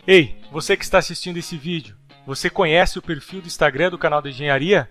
Ei, você que está assistindo esse vídeo, você conhece o perfil do Instagram do canal da Engenharia?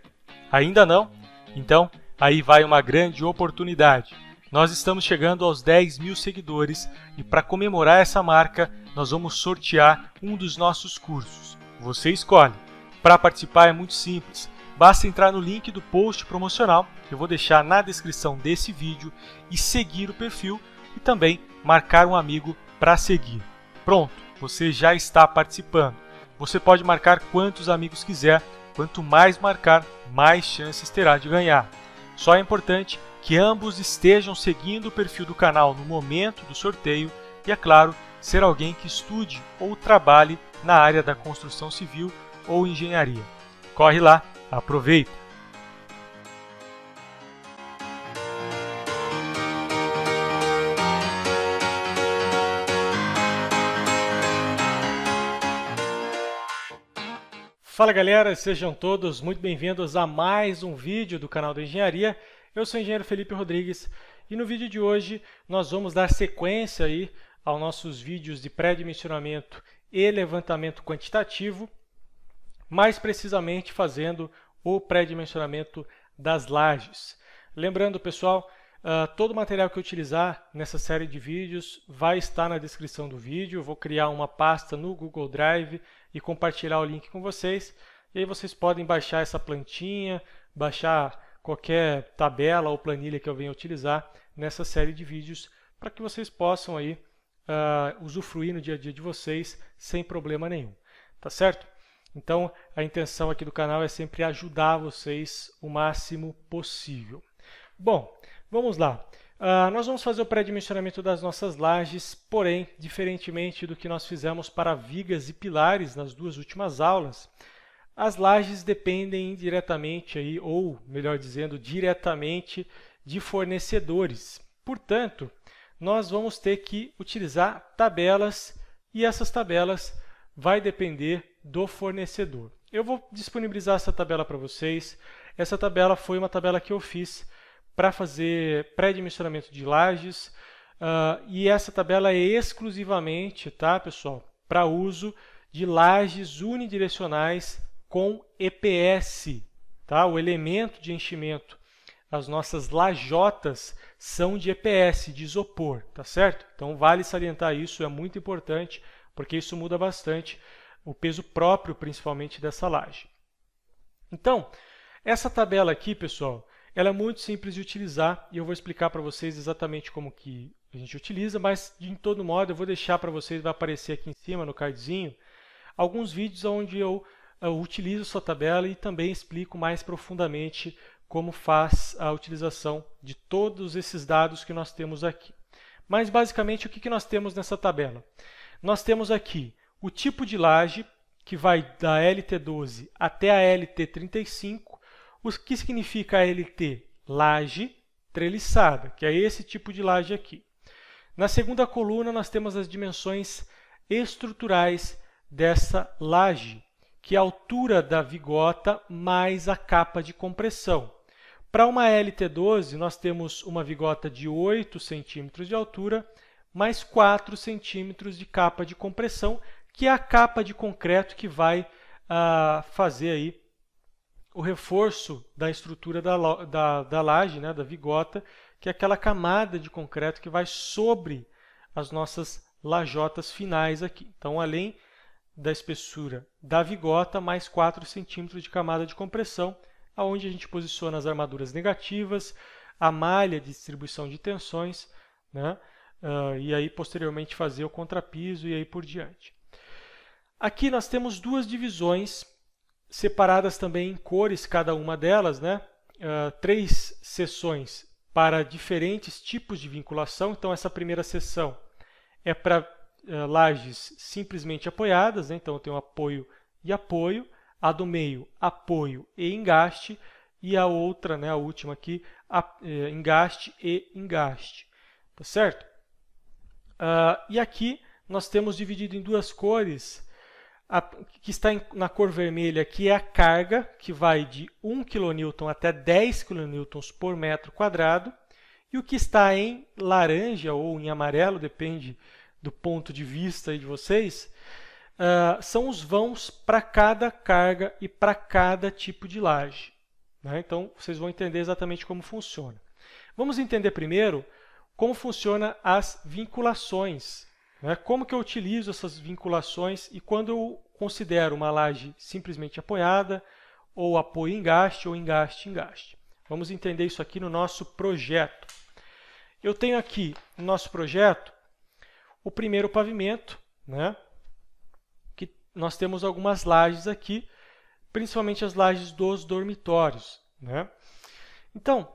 Ainda não? Então, aí vai uma grande oportunidade. Nós estamos chegando aos 10 mil seguidores e para comemorar essa marca, nós vamos sortear um dos nossos cursos. Você escolhe. Para participar é muito simples. Basta entrar no link do post promocional, que eu vou deixar na descrição desse vídeo, e seguir o perfil e também marcar um amigo para seguir. Pronto, você já está participando. Você pode marcar quantos amigos quiser, quanto mais marcar, mais chances terá de ganhar. Só é importante que ambos estejam seguindo o perfil do canal no momento do sorteio e, é claro, ser alguém que estude ou trabalhe na área da construção civil ou engenharia. Corre lá, aproveita! Fala galera, sejam todos muito bem-vindos a mais um vídeo do canal da Engenharia. Eu sou o engenheiro Felipe Rodrigues e no vídeo de hoje nós vamos dar sequência aí aos nossos vídeos de pré-dimensionamento e levantamento quantitativo, mais precisamente fazendo o pré-dimensionamento das lajes. Lembrando, pessoal, todo o material que eu utilizar nessa série de vídeos vai estar na descrição do vídeo. Eu vou criar uma pasta no Google Drive e compartilhar o link com vocês. E aí vocês podem baixar essa plantinha, baixar qualquer tabela ou planilha que eu venha utilizar nessa série de vídeos para que vocês possam aí usufruir no dia a dia de vocês sem problema nenhum. Tá certo? Então, a intenção aqui do canal é sempre ajudar vocês o máximo possível. Bom, vamos lá. Nós vamos fazer o pré-dimensionamento das nossas lajes, porém, diferentemente do que nós fizemos para vigas e pilares nas duas últimas aulas, as lajes dependem diretamente, aí, ou melhor dizendo, diretamente de fornecedores. Portanto, nós vamos ter que utilizar tabelas e essas tabelas vai depender do fornecedor. Eu vou disponibilizar essa tabela para vocês. Essa tabela foi uma tabela que eu fiz para fazer pré-dimensionamento de lajes e essa tabela é exclusivamente, tá, pessoal, para uso de lajes unidirecionais com EPS, tá? O elemento de enchimento, as nossas lajotas são de EPS, de isopor, tá certo? Então vale salientar isso, é muito importante, porque isso muda bastante o peso próprio, principalmente dessa laje. Então, essa tabela aqui, pessoal, ela é muito simples de utilizar e eu vou explicar para vocês exatamente como que a gente utiliza, mas de todo modo eu vou deixar para vocês, vai aparecer aqui em cima no cardzinho, alguns vídeos onde eu utilizo essa tabela e também explico mais profundamente como faz a utilização de todos esses dados que nós temos aqui. Mas basicamente o que nós temos nessa tabela? Nós temos aqui o tipo de laje, que vai da LT12 até a LT35. O que significa a LT? Laje treliçada, que é esse tipo de laje aqui. Na segunda coluna, nós temos as dimensões estruturais dessa laje, que é a altura da vigota mais a capa de compressão. Para uma LT12, nós temos uma vigota de 8 centímetros de altura, mais 4 centímetros de capa de compressão, que é a capa de concreto que vai fazer aí o reforço da estrutura da laje, né, da vigota, que é aquela camada de concreto que vai sobre as nossas lajotas finais aqui. Então, além da espessura da vigota, mais 4 centímetros de camada de compressão, aonde a gente posiciona as armaduras negativas, a malha de distribuição de tensões, né, e aí posteriormente fazer o contrapiso e aí por diante. Aqui nós temos duas divisões, separadas também em cores, cada uma delas, né? 3 seções para diferentes tipos de vinculação. Então, essa primeira seção é para lajes simplesmente apoiadas, né? Então, eu tenho apoio e apoio. A do meio, apoio e engaste. E a outra, né, a última aqui, engaste e engaste. Tá certo? E aqui nós temos dividido em duas cores. Que está na cor vermelha, que é a carga, que vai de 1 kN até 10 kN por metro quadrado. E o que está em laranja ou em amarelo, depende do ponto de vista aí de vocês, são os vãos para cada carga e para cada tipo de laje, né? Então, vocês vão entender exatamente como funciona. Vamos entender primeiro como funcionam as vinculações, né? Como que eu utilizo essas vinculações e quando eu considero uma laje simplesmente apoiada, ou apoio-engaste, ou engaste-engaste. Vamos entender isso aqui no nosso projeto. Eu tenho aqui no nosso projeto o primeiro pavimento, né? Que nós temos algumas lajes aqui, principalmente as lajes dos dormitórios, né? Então,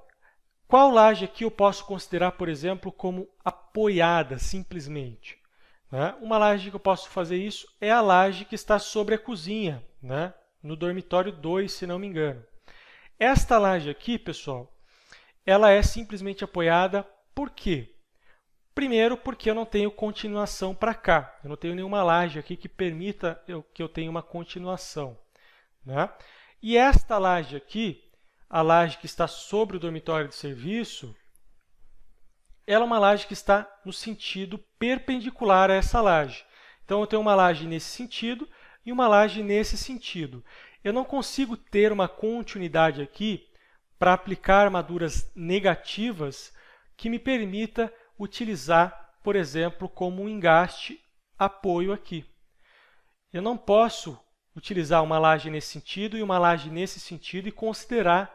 qual laje aqui eu posso considerar, por exemplo, como apoiada simplesmente, né? Uma laje que eu posso fazer isso é a laje que está sobre a cozinha, né? No dormitório 2, se não me engano. Esta laje aqui, pessoal, ela é simplesmente apoiada por quê? Primeiro, porque eu não tenho continuação para cá. Eu não tenho nenhuma laje aqui que permita que eu tenha uma continuação, né? E esta laje aqui, a laje que está sobre o dormitório de serviço, ela é uma laje que está no sentido perpendicular a essa laje. Então, eu tenho uma laje nesse sentido e uma laje nesse sentido. Eu não consigo ter uma continuidade aqui para aplicar armaduras negativas que me permita utilizar, por exemplo, como um engaste apoio aqui. Eu não posso utilizar uma laje nesse sentido e uma laje nesse sentido e considerar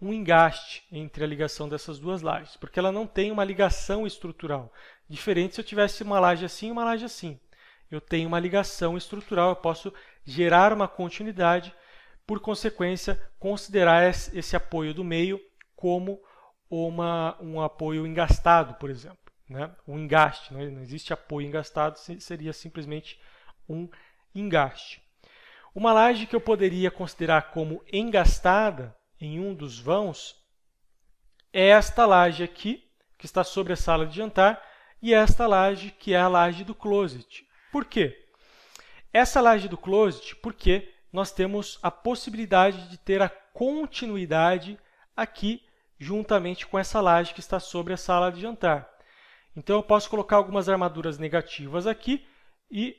um engaste entre a ligação dessas duas lajes, porque ela não tem uma ligação estrutural. Diferente se eu tivesse uma laje assim e uma laje assim. Eu tenho uma ligação estrutural, eu posso gerar uma continuidade, por consequência, considerar esse apoio do meio como um apoio engastado, por exemplo, né? Um engaste, não existe apoio engastado, seria simplesmente um engaste. Uma laje que eu poderia considerar como engastada em um dos vãos é esta laje aqui, que está sobre a sala de jantar, e esta laje, que é a laje do closet. Por quê? Essa laje do closet, porque nós temos a possibilidade de ter a continuidade aqui, juntamente com essa laje que está sobre a sala de jantar. Então, eu posso colocar algumas armaduras negativas aqui e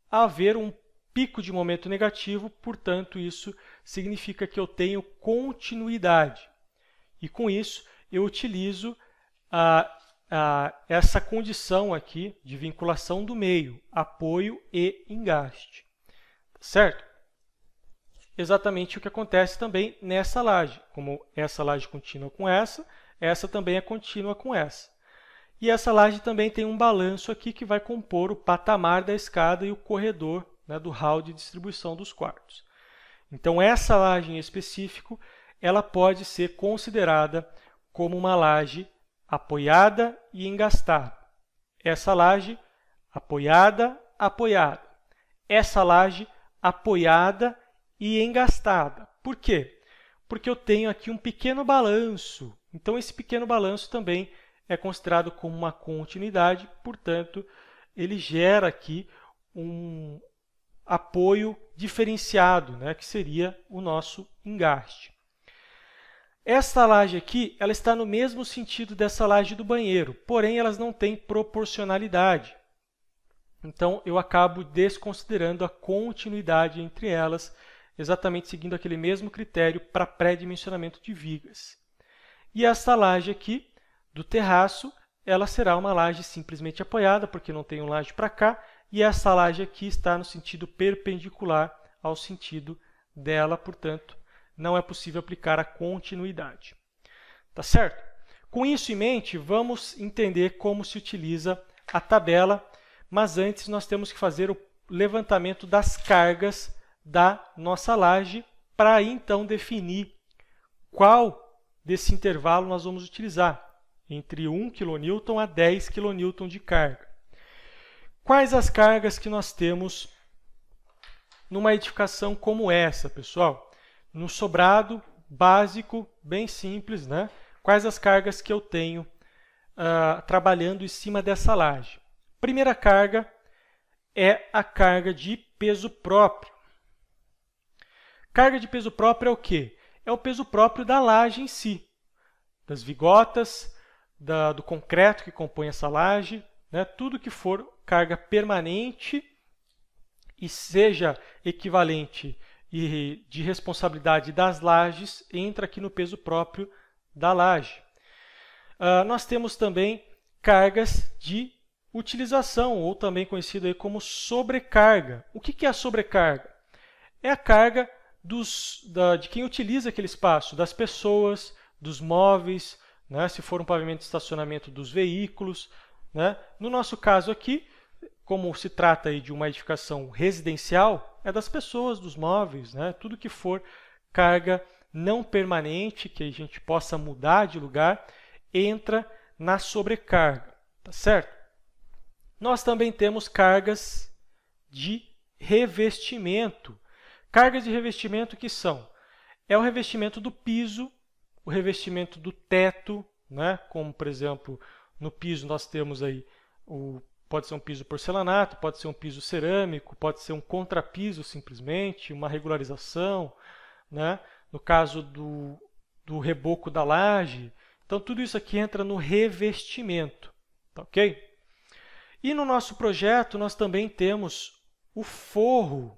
haver um pico de momento negativo, portanto, isso significa que eu tenho continuidade. E com isso, eu utilizo essa condição aqui de vinculação do meio, apoio e engaste. Certo? Exatamente o que acontece também nessa laje. Como essa laje contínua com essa também é contínua com essa. E essa laje também tem um balanço aqui que vai compor o patamar da escada e o corredor, né, do hall de distribuição dos quartos. Então, essa laje em específico, ela pode ser considerada como uma laje apoiada e engastada. Essa laje apoiada, apoiada. Essa laje apoiada e engastada. Por quê? Porque eu tenho aqui um pequeno balanço. Então, esse pequeno balanço também é considerado como uma continuidade, portanto, ele gera aqui um apoio diferenciado, né, que seria o nosso engaste. Esta laje aqui, ela está no mesmo sentido dessa laje do banheiro, porém elas não têm proporcionalidade. Então, eu acabo desconsiderando a continuidade entre elas, exatamente seguindo aquele mesmo critério para pré-dimensionamento de vigas. E esta laje aqui, do terraço, ela será uma laje simplesmente apoiada, porque não tem um laje para cá, e essa laje aqui está no sentido perpendicular ao sentido dela, portanto, não é possível aplicar a continuidade. Tá certo? Com isso em mente, vamos entender como se utiliza a tabela, mas antes nós temos que fazer o levantamento das cargas da nossa laje para aí então definir qual desse intervalo nós vamos utilizar, entre 1 kN a 10 kN de carga. Quais as cargas que nós temos numa edificação como essa, pessoal? No sobrado básico, bem simples, né? Quais as cargas que eu tenho trabalhando em cima dessa laje? Primeira carga é a carga de peso próprio. Carga de peso próprio é o quê? É o peso próprio da laje em si, das vigotas, do concreto que compõe essa laje, né? Tudo que for carga permanente e seja equivalente e de responsabilidade das lajes, entra aqui no peso próprio da laje. Nós temos também cargas de utilização, ou também conhecido aí como sobrecarga. O que é a sobrecarga? É a carga de quem utiliza aquele espaço, das pessoas, dos móveis, né? Se for um pavimento de estacionamento, dos veículos, né? No nosso caso aqui, como se trata aí de uma edificação residencial, é das pessoas, dos móveis, né? Tudo que for carga não permanente, que a gente possa mudar de lugar, entra na sobrecarga, tá certo? Nós também temos cargas de revestimento. Cargas de revestimento que são? É o revestimento do piso, o revestimento do teto, né? Como, por exemplo, no piso nós temos aí, pode ser um piso porcelanato, pode ser um piso cerâmico, pode ser um contrapiso simplesmente, uma regularização, né? No caso do reboco da laje. Então, tudo isso aqui entra no revestimento, tá ok? E no nosso projeto, nós também temos o forro,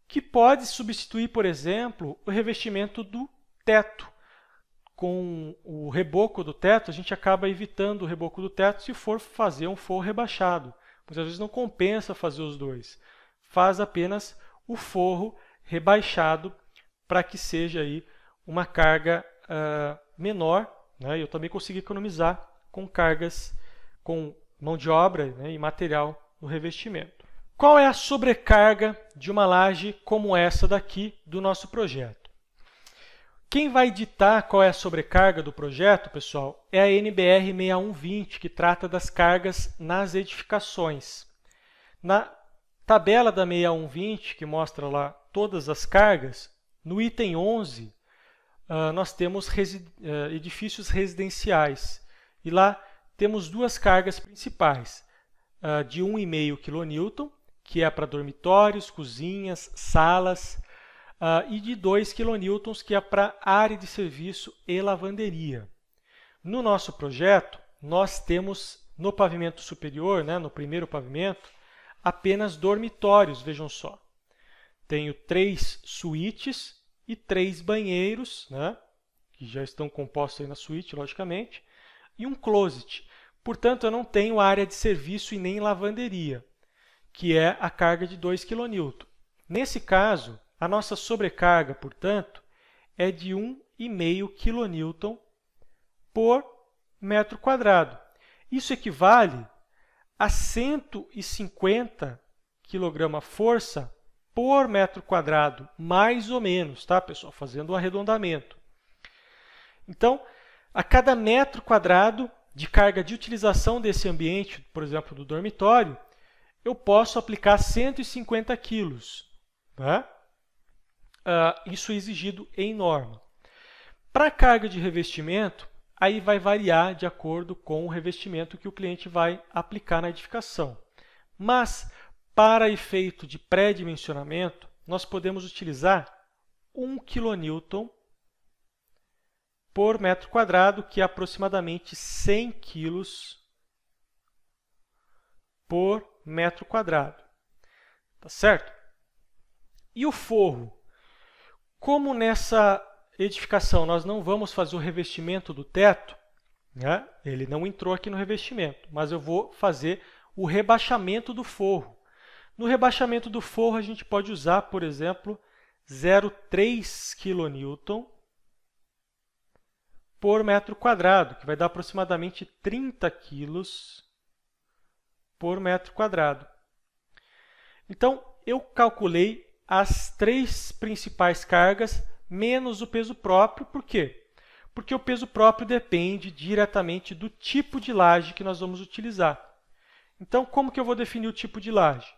que pode substituir, por exemplo, o revestimento do teto. Com o reboco do teto, a gente acaba evitando o reboco do teto se for fazer um forro rebaixado. Muitas vezes não compensa fazer os dois. Faz apenas o forro rebaixado para que seja aí uma carga menor, né? Eu também consigo economizar com cargas, com mão de obra, né, e material no revestimento. Qual é a sobrecarga de uma laje como essa daqui do nosso projeto? Quem vai ditar qual é a sobrecarga do projeto, pessoal, é a NBR 6120, que trata das cargas nas edificações. Na tabela da 6120, que mostra lá todas as cargas, no item 11, nós temos edifícios residenciais. E lá temos duas cargas principais, de 1,5 kN, que é para dormitórios, cozinhas, salas, e de 2 kN, que é para área de serviço e lavanderia. No nosso projeto, nós temos no pavimento superior, né, no primeiro pavimento, apenas dormitórios, vejam só. Tenho 3 suítes e 3 banheiros, né, que já estão compostos aí na suíte, logicamente, e um closet. Portanto, eu não tenho área de serviço e nem lavanderia, que é a carga de 2 kN. Nesse caso, a nossa sobrecarga, portanto, é de 1,5 kN por metro quadrado. Isso equivale a 150 kgfm por metro quadrado, mais ou menos, tá, pessoal? Fazendo um arredondamento. Então, a cada metro quadrado de carga de utilização desse ambiente, por exemplo, do dormitório, eu posso aplicar 150 kg. Né? Isso é exigido em norma. Para a carga de revestimento, aí vai variar de acordo com o revestimento que o cliente vai aplicar na edificação. Mas, para efeito de pré-dimensionamento, nós podemos utilizar 1 kN por metro quadrado, que é aproximadamente 100 kg por metro quadrado. Tá certo? E o forro? Como nessa edificação nós não vamos fazer o revestimento do teto, né? Ele não entrou aqui no revestimento, mas eu vou fazer o rebaixamento do forro. No rebaixamento do forro, a gente pode usar, por exemplo, 0,3 kN por metro quadrado, que vai dar aproximadamente 30 kg por metro quadrado. Então, eu calculei as 3 principais cargas menos o peso próprio. Por quê? Porque o peso próprio depende diretamente do tipo de laje que nós vamos utilizar. Então, como que eu vou definir o tipo de laje?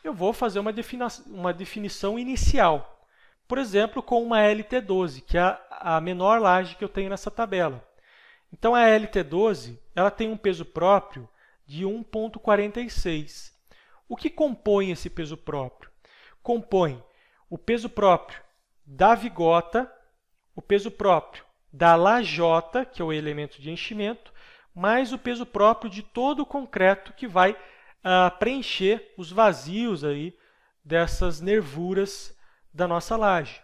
Eu vou fazer uma definição inicial. Por exemplo, com uma LT12, que é a menor laje que eu tenho nessa tabela. Então, a LT12 ela tem um peso próprio de 1,46. O que compõe esse peso próprio? Compõe o peso próprio da vigota, o peso próprio da lajota, que é o elemento de enchimento, mais o peso próprio de todo o concreto que vai preencher os vazios aí dessas nervuras da nossa laje.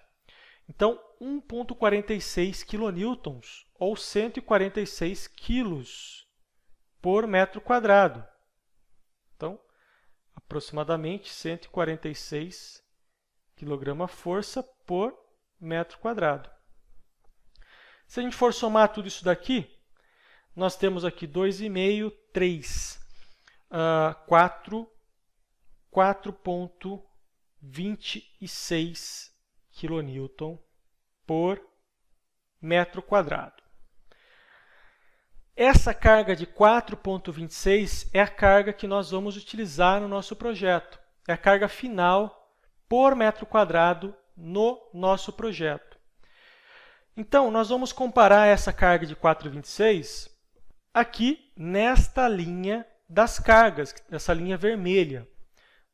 Então, 1,46 kN, ou 146 quilos por metro quadrado. Então, aproximadamente 146 kgfm por metro quadrado. Se a gente for somar tudo isso daqui, nós temos aqui 2,5, 3, 4,26 kN por metro quadrado. Essa carga de 4,26 é a carga que nós vamos utilizar no nosso projeto. É a carga final por metro quadrado no nosso projeto. Então, nós vamos comparar essa carga de 4,26 aqui nesta linha das cargas, essa linha vermelha,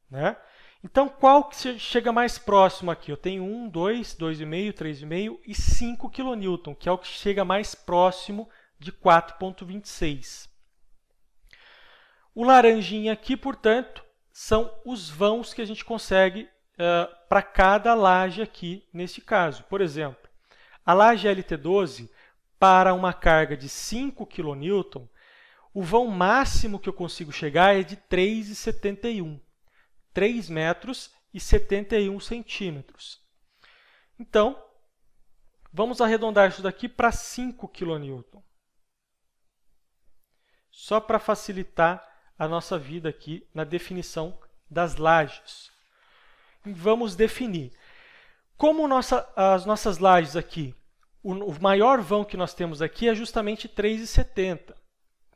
né? Então, qual que chega mais próximo aqui? Eu tenho 1, 2, 2,5, 3,5 e 5 kN, que é o que chega mais próximo de 4,26. O laranjinha aqui, portanto, são os vãos que a gente consegue para cada laje aqui, neste caso. Por exemplo, a laje LT12, para uma carga de 5 kN, o vão máximo que eu consigo chegar é de 3,71. 3 metros e 71 centímetros. Então, vamos arredondar isso daqui para 5 kN. Só para facilitar a nossa vida aqui na definição das lajes. Vamos definir. Como as nossas lajes aqui, o maior vão que nós temos aqui é justamente 3,70.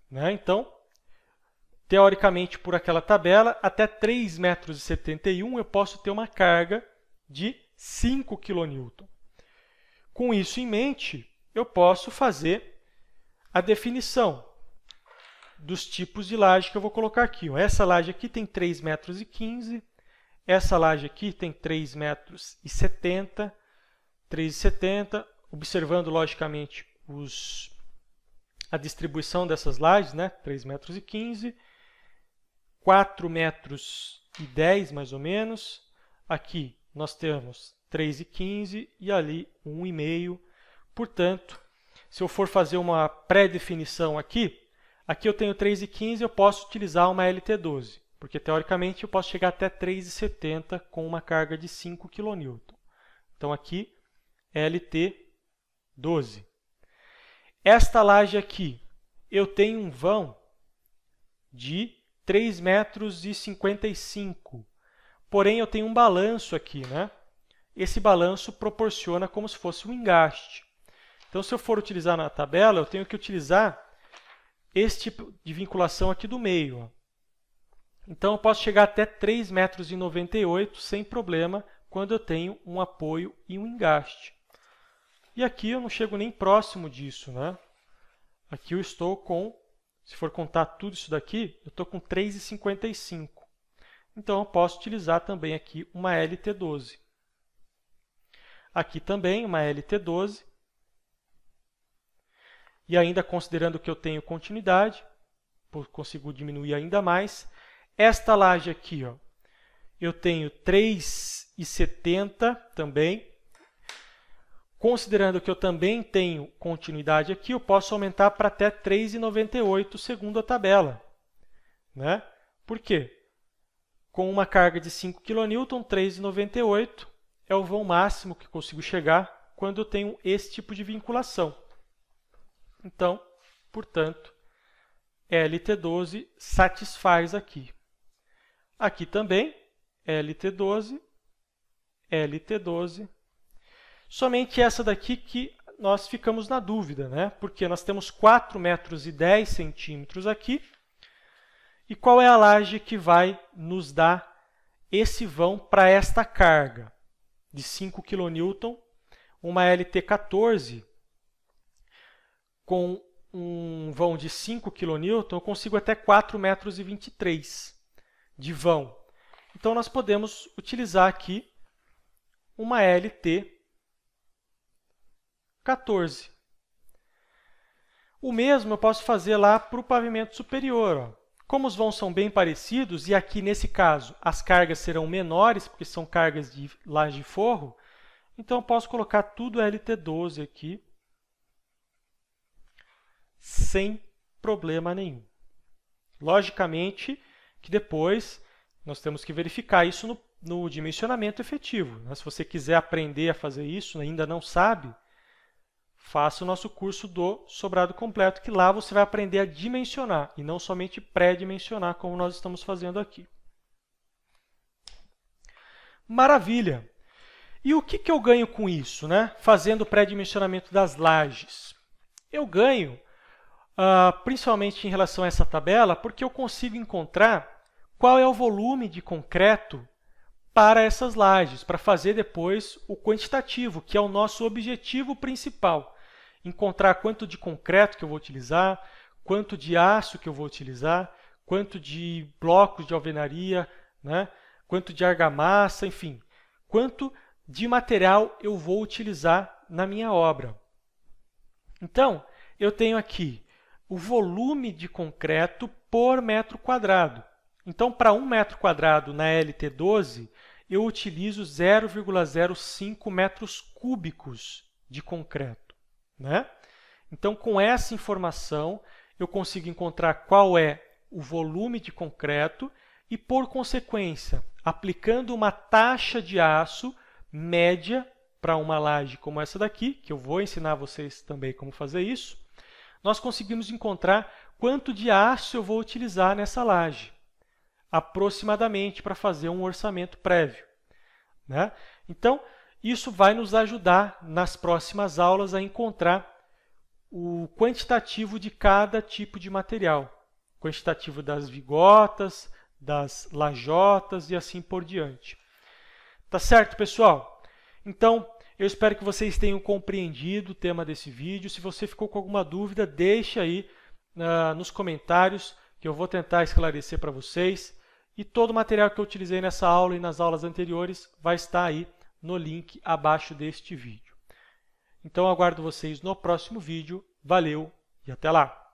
Né? Então, teoricamente, por aquela tabela, até 3,71 metros eu posso ter uma carga de 5 kN. Com isso em mente, eu posso fazer a definição dos tipos de laje que eu vou colocar aqui. Essa laje aqui tem 3,15 metros, essa laje aqui tem 3,70 metros, 3,70, observando, logicamente, a distribuição dessas lajes, né? 3,15 metros, 4,10 metros, mais ou menos. Aqui nós temos 3,15 e ali 1,5. Portanto, se eu for fazer uma pré-definição aqui eu tenho 3,15, eu posso utilizar uma LT12, porque teoricamente eu posso chegar até 3,70 com uma carga de 5 kN. Então aqui, LT12. Esta laje aqui, eu tenho um vão de 3,55 metros. Porém, eu tenho um balanço aqui, né? Esse balanço proporciona como se fosse um engaste. Então, se eu for utilizar na tabela, eu tenho que utilizar esse tipo de vinculação aqui do meio. Ó. Então, eu posso chegar até 3,98 metros sem problema quando eu tenho um apoio e um engaste. E aqui eu não chego nem próximo disso, né? Aqui eu estou com, se for contar tudo isso daqui, eu estou com 3,55. Então, eu posso utilizar também aqui uma LT12. Aqui também uma LT12. E ainda considerando que eu tenho continuidade, consigo diminuir ainda mais. Esta laje aqui, ó, eu tenho 3,70 também. Considerando que eu também tenho continuidade aqui, eu posso aumentar para até 3,98 segundo a tabela. Né? Por quê? Com uma carga de 5 kN, 3,98 é o vão máximo que consigo chegar quando eu tenho esse tipo de vinculação. Então, portanto, LT12 satisfaz aqui. Aqui também, LT12, LT12. Somente essa daqui que nós ficamos na dúvida, né? Porque nós temos 4,10 metros aqui. E qual é a laje que vai nos dar esse vão para esta carga de 5 kN, uma LT14, com um vão de 5 kN, eu consigo até 4,23 metros de vão. Então, nós podemos utilizar aqui uma LT14. O mesmo eu posso fazer lá para o pavimento superior. Ó. Como os vãos são bem parecidos, e aqui nesse caso as cargas serão menores, porque são cargas de laje de forro, então eu posso colocar tudo LT12 aqui, sem problema nenhum. Logicamente que depois nós temos que verificar isso no dimensionamento efetivo. Se você quiser aprender a fazer isso, ainda não sabe, faça o nosso curso do sobrado completo, que lá você vai aprender a dimensionar e não somente pré-dimensionar, como nós estamos fazendo aqui. Maravilha! E o que eu ganho com isso, fazendo o pré-dimensionamento das lajes? Eu ganho, principalmente em relação a essa tabela, porque eu consigo encontrar qual é o volume de concreto para essas lajes, para fazer depois o quantitativo, que é o nosso objetivo principal. Encontrar quanto de concreto que eu vou utilizar, quanto de aço que eu vou utilizar, quanto de blocos de alvenaria, quanto de argamassa, enfim, quanto de material eu vou utilizar na minha obra. Então, eu tenho aqui o volume de concreto por metro quadrado. Então, para 1 metro quadrado na LT12, eu utilizo 0,05 metros cúbicos de concreto. Então, com essa informação, eu consigo encontrar qual é o volume de concreto e, por consequência, aplicando uma taxa de aço média para uma laje como essa daqui, que eu vou ensinar vocês também como fazer isso, nós conseguimos encontrar quanto de aço eu vou utilizar nessa laje, aproximadamente, para fazer um orçamento prévio. Então, isso vai nos ajudar nas próximas aulas a encontrar o quantitativo de cada tipo de material, quantitativo das vigotas, das lajotas e assim por diante. Tá certo, pessoal? Então, eu espero que vocês tenham compreendido o tema desse vídeo. Se você ficou com alguma dúvida, deixe aí nos comentários, que eu vou tentar esclarecer para vocês. E todo o material que eu utilizei nessa aula e nas aulas anteriores vai estar aí no link abaixo deste vídeo. Então, aguardo vocês no próximo vídeo. Valeu e até lá!